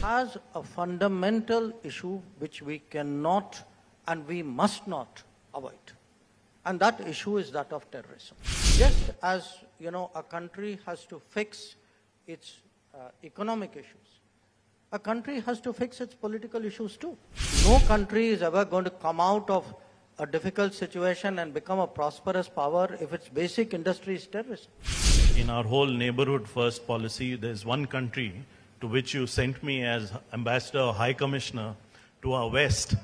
has a fundamental issue which we cannot and we must not avoid. And that issue is that of terrorism. Just as, a country has to fix its economic issues, a country has to fix its political issues too. No country is ever going to come out of a difficult situation and become a prosperous power if its basic industry is terrorism. In our whole neighborhood first policy, there's one country to which you sent me as ambassador or high commissioner to our west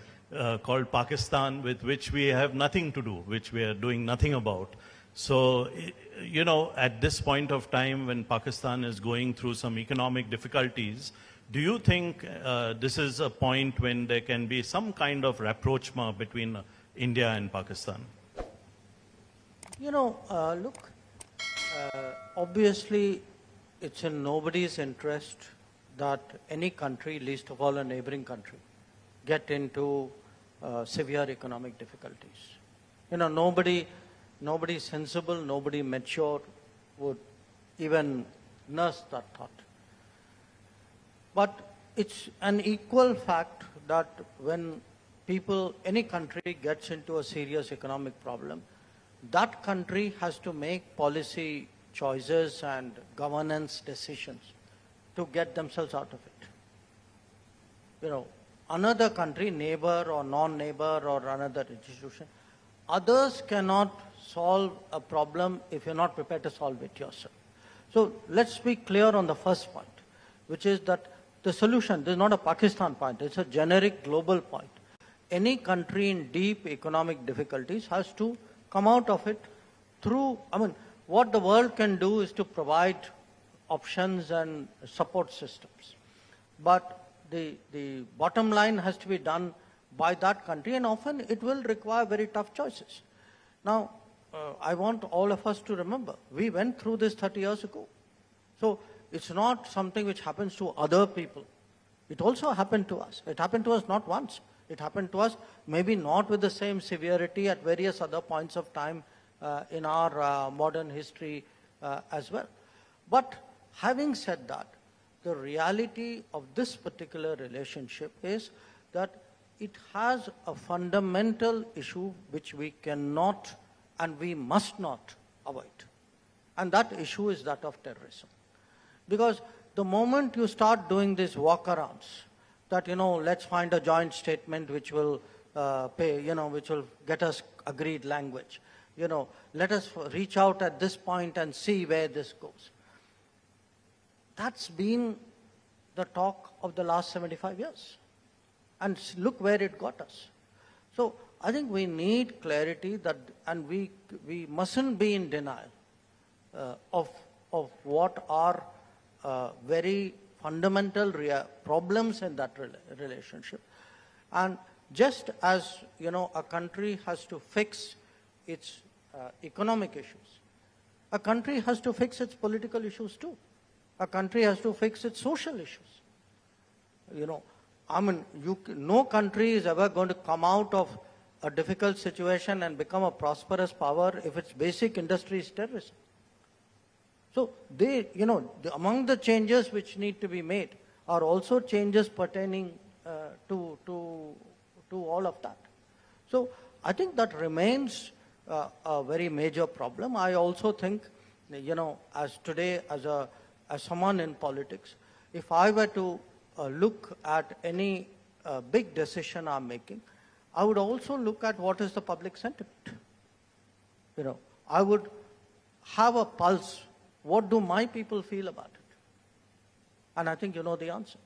called Pakistan, with which we have nothing to do, which we are doing nothing about. So, at this point of time when Pakistan is going through some economic difficulties, do you think this is a point when there can be some kind of rapprochement between India and Pakistan? Look, obviously it's in nobody's interest that any country, least of all a neighboring country, get into severe economic difficulties. Nobody sensible, nobody mature would even nurse that thought. But it's an equal fact that when any country gets into a serious economic problem, that country has to make policy choices and governance decisions to get themselves out of it. Another country, neighbor or non-neighbor or another institution, others cannot solve a problem if you're not prepared to solve it yourself. So let's be clear on the first point, which is that the solution, this is not a Pakistan point, it's a generic global point. Any country in deep economic difficulties has to come out of it through, what the world can do is to provide options and support systems. But the bottom line has to be done by that country, and often it will require very tough choices. Now, I want all of us to remember, we went through this 30 years ago. So it's not something which happens to other people. It also happened to us. It happened to us not once. It happened to us maybe not with the same severity at various other points of time in our modern history as well. But having said that, the reality of this particular relationship is that it has a fundamental issue which we cannot and we must not avoid. And that issue is that of terrorism. Because the moment you start doing these walkarounds, that, let's find a joint statement which will which will get us agreed language. Let us reach out at this point and see where this goes. That's been the talk of the last 75 years. And look where it got us. So I think we need clarity that, and we mustn't be in denial of what are very fundamental problems in that relationship. And just as, a country has to fix its economic issues, a country has to fix its political issues too. A country has to fix its social issues. No country is ever going to come out of a difficult situation and become a prosperous power if its basic industry is terrorism. So among the changes which need to be made are also changes pertaining to all of that. So I think that remains a very major problem. I also think, as today, as someone in politics, if I were to look at any big decision I'm making, I would also look at what is the public sentiment. I would have a pulse. What do my people feel about it? And I think you know the answer.